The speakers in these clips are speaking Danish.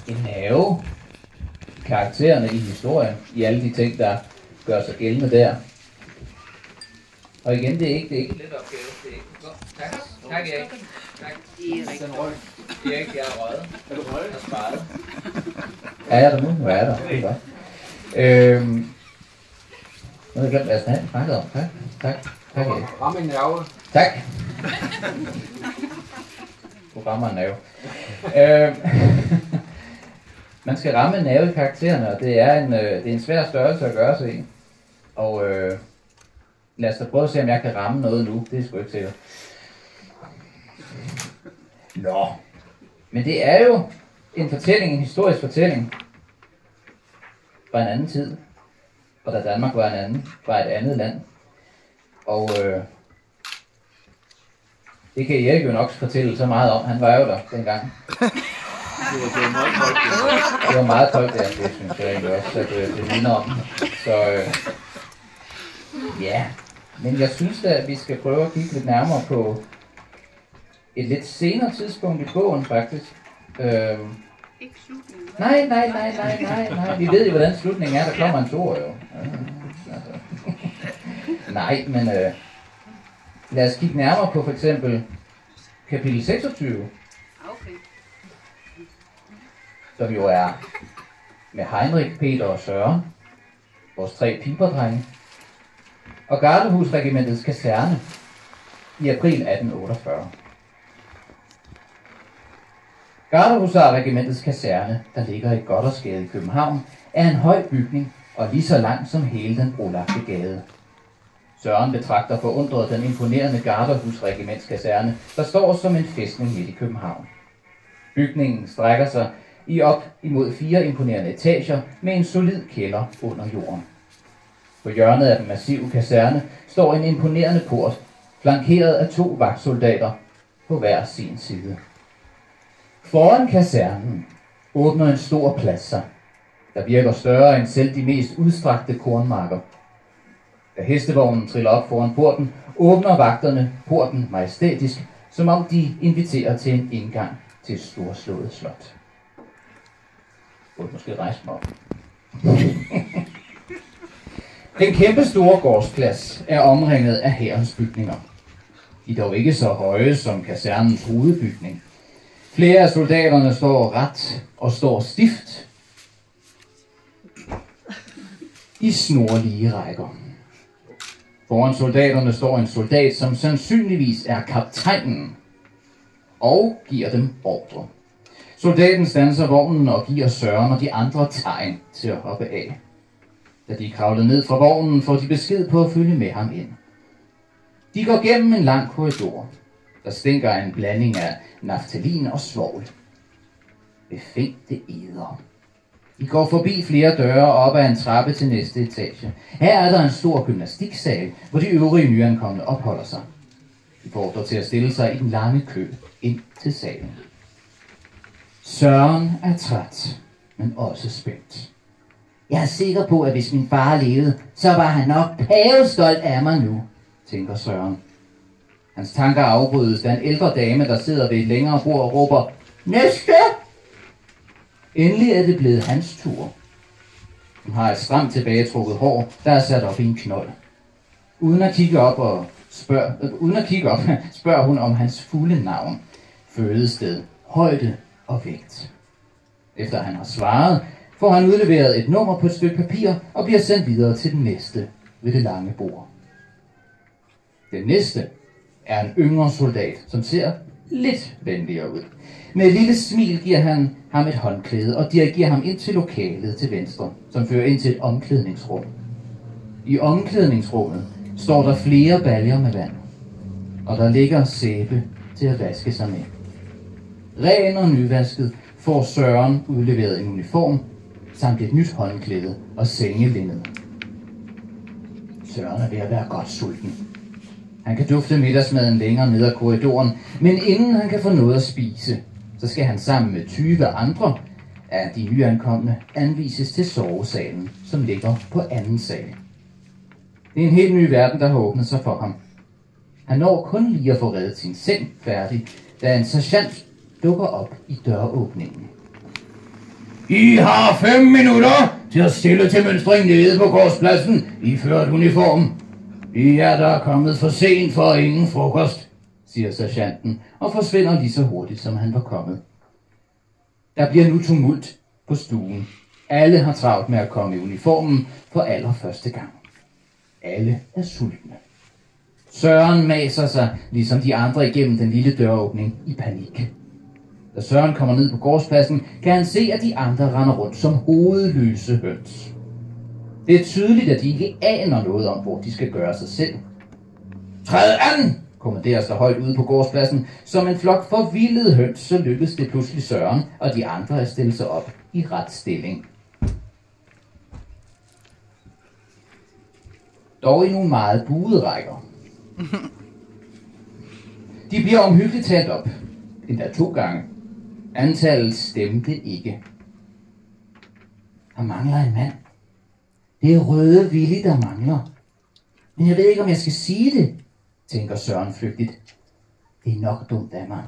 en nerve, karaktererne i historien, i alle de ting, der gør sig gældende der. Og igen, det er ikke let opgave. Det er ikke godt. Tak. Tak, Erik. Tak. Erik, jeg er røget. Er du røget? Jeg er sparet. Er jeg der nu? Nu er jeg der. Det er godt. Nu har jeg glemt, hvad jeg snakkede om. Tak. Tak. Tak, Erik. Ramme en nerve. Tak. Du rammer en nerve. Man skal ramme en nerve i karaktererne, og det er en svær størrelse at gøre sig i. Og lad os da prøve at se, om jeg kan ramme noget nu. Det er sgu ikke sikkert. Nå. Men det er jo en fortælling, en historisk fortælling fra en anden tid. Og da Danmark var et andet land. Og det kan Erik jo nok fortælle så meget om. Han var jo der dengang. Det var meget koldt der, det synes jeg egentlig også, at det minder om. Så ja, men jeg synes da, at vi skal prøve at kigge lidt nærmere på et lidt senere tidspunkt i bogen, faktisk. Ikke slutningen. Nej. Vi ved jo, hvordan slutningen er. Der kommer en toer jo. Nej, men lad os kigge nærmere på for eksempel kapitel 26. Okay. Som jo er med Heinrich, Peter og Søren, vores 3 piberdrenge, og Gardehusregimentets kaserne i april 1848. Gardehusarregimentets kaserne, der ligger i Goddersgade i København, er en høj bygning og lige så lang som hele den brolagte gade. Søren betragter forundret den imponerende Gardehusregiments kaserne, der står som en fæstning midt i København. Bygningen strækker sig op imod 4 imponerende etager med en solid kælder under jorden. På hjørnet af den massive kaserne står en imponerende port, flankeret af 2 vagtsoldater på hver sin side. Foran kasernen åbner en stor plads sig, der virker større end selv de mest udstrakte kornmarker. Da hestevognen triller op foran porten, åbner vagterne porten majestætisk, som om de inviterer til en indgang til et storslået slot. Jeg måske rejse mig op. Den kæmpe store gårdsplads er omringet af hærens bygninger. De er dog ikke så høje som kasernens hovedbygning. Flere af soldaterne står ret og står stift i snorlige rækker. Foran soldaterne står en soldat, som sandsynligvis er kaptajnen, og giver dem ordre. Soldaten standser vognen og giver Søren og de andre tegn til at hoppe af. Da de kravler ned fra vognen, får de besked på at følge med ham ind. De går gennem en lang korridor, der stinker af en blanding af naftalin og svovl. Befængte eder. De går forbi flere døre og op ad en trappe til næste etage. Her er der en stor gymnastiksal, hvor de øvrige nyankomne opholder sig. De får ordre til at stille sig i den lange kø ind til salen. Søren er træt, men også spændt. Jeg er sikker på, at hvis min far levede, så var han nok pavestolt af mig nu, tænker Søren. Hans tanker afbrydes, da en ældre dame, der sidder ved et længere bord, råber, næste! Endelig er det blevet hans tur. Hun har et stramt tilbagetrukket hår, der er sat op i en knold. Uden at kigge op, spørger hun om hans fulde navn, fødested, højde og vægt. Efter han har svaret, får han udleveret et nummer på et stykke papir og bliver sendt videre til den næste ved det lange bord. Den næste er en yngre soldat, som ser lidt venligere ud. Med et lille smil giver han ham et håndklæde og dirigerer ham ind til lokalet til venstre, som fører ind til et omklædningsrum. I omklædningsrummet står der flere baljer med vand, og der ligger sæbe til at vaske sig med. Ren og nyvasket får Søren udleveret en uniform, samt et nyt håndklæde og sengelinned. Søren er ved at være godt sulten. Han kan dufte middagsmaden længere ned ad korridoren, men inden han kan få noget at spise, så skal han sammen med 20 andre af de nyankomne anvises til sovesalen, som ligger på anden sal. Det er en helt ny verden, der har åbnet sig for ham. Han når kun lige at få reddet sin seng færdig, da en sergeant dukker op i døråbningen. I har 5 minutter til at stille til mønstring nede på gårdspladsen i ført uniform. I er der kommet for sent for ingen frokost, siger sergeanten og forsvinder lige så hurtigt, som han var kommet. Der bliver nu tumult på stuen. Alle har travlt med at komme i uniformen for allerførste gang. Alle er sultne. Søren maser sig, ligesom de andre, igennem den lille døråbning i panik. Da Søren kommer ned på gårdspladsen, kan han se, at de andre render rundt som hovedløse høns. Det er tydeligt, at de ikke aner noget om, hvor de skal gøre sig selv. Træd an! Kommanderes der højt ude på gårdspladsen. Som en flok forvildede høns, så lykkedes det pludselig Søren og de andre at stille sig op i ret stilling. Dog i nogle meget buede rækker. De bliver omhyggeligt talt op, endda 2 gange. Antallet stemte ikke. Der mangler en mand. Det er Røde Willy, der mangler. Men jeg ved ikke, om jeg skal sige det, tænker Søren flygtigt. Det er nok dumt af mig.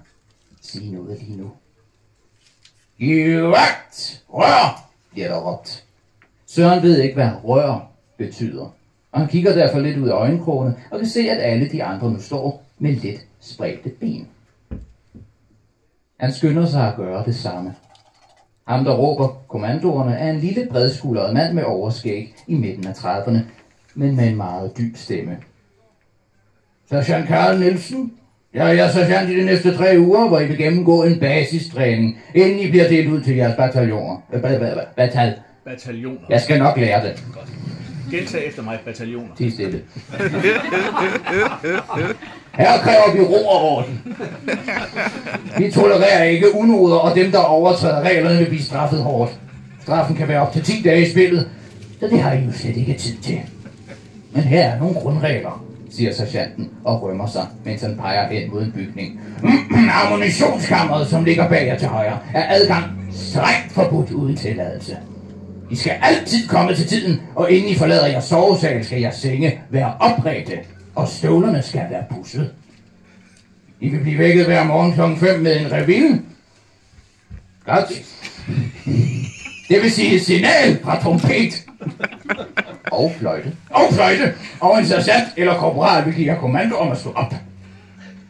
Sige noget lige nu. Giv vagt! Rør! Bliver der råbt. Søren ved ikke, hvad rør betyder. Og han kigger derfor lidt ud af øjenkrogene og kan se, at alle de andre nu står med let spredte ben. Han skynder sig at gøre det samme. Ham, der råber kommandoerne, er en lille bredskuldret mand med overskæg i midten af 30'erne, men med en meget dyb stemme. Sergeant Karl Nielsen, jeg er sergeant i de næste 3 uger, hvor I vil gennemgå en basistræning, inden I bliver delt ud til jeres bataljoner. Bataljoner. Jeg skal nok lære det. Godt. Gentag efter mig, bataljoner. Tig stille. Her kræver vi ro og orden. Vi tolererer ikke unoder, og dem, der overtræder reglerne, vil blive straffet hårdt. Straffen kan være op til 10 dage i spillet, så det har I jo slet ikke tid til. Men her er nogle grundregler, siger sergeanten og rømmer sig, mens han peger hen mod en bygning. Ammunitionskammeret, som ligger bag jer til højre, er adgang strengt forbudt uden tilladelse. I skal altid komme til tiden, og inden I forlader jeres sovesal, skal jeres senge være opredte, og støvlerne skal være pudset. I vil blive vækket hver morgen kl. 5 med en reville. Godt. Det vil sige et signal fra trompet. Og fløjte. Og en sergeant eller korporal vil give jer kommando om at stå op.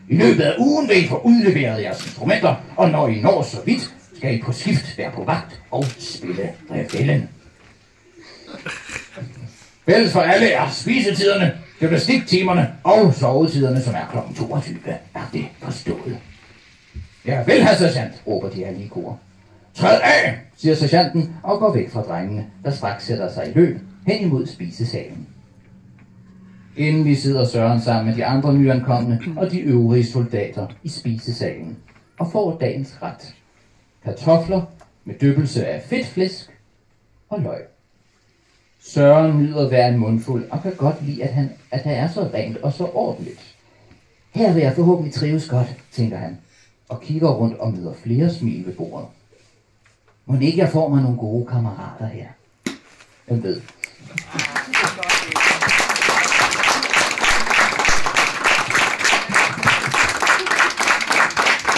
I løbet af ugen vil I få udleveret jeres instrumenter, og når I når så vidt, skal I på skift være på vagt og spille revillen. Fælles for alle er spisetiderne, gymnastiktimerne og sovetiderne, som er kl. 22. Er det forstået? Ja, vel, herr sergeant, råber de alle i kor. Træd af, siger sergeanten og går væk fra drengene, der straks sætter sig i løb hen imod spisesalen. Inden vi sidder Søren sammen med de andre nyankomne og de øvrige soldater i spisesalen og får dagens ret. Kartofler med dyppelse af fedtflæsk og løg. Søren nyder hver en mundfuld og kan godt lide, at der er så rent og så ordentligt. Her vil jeg forhåbentlig trives godt, tænker han, og kigger rundt og møder flere smil ved bordet. Må ikke jeg får mig nogle gode kammerater her? Hvem ved?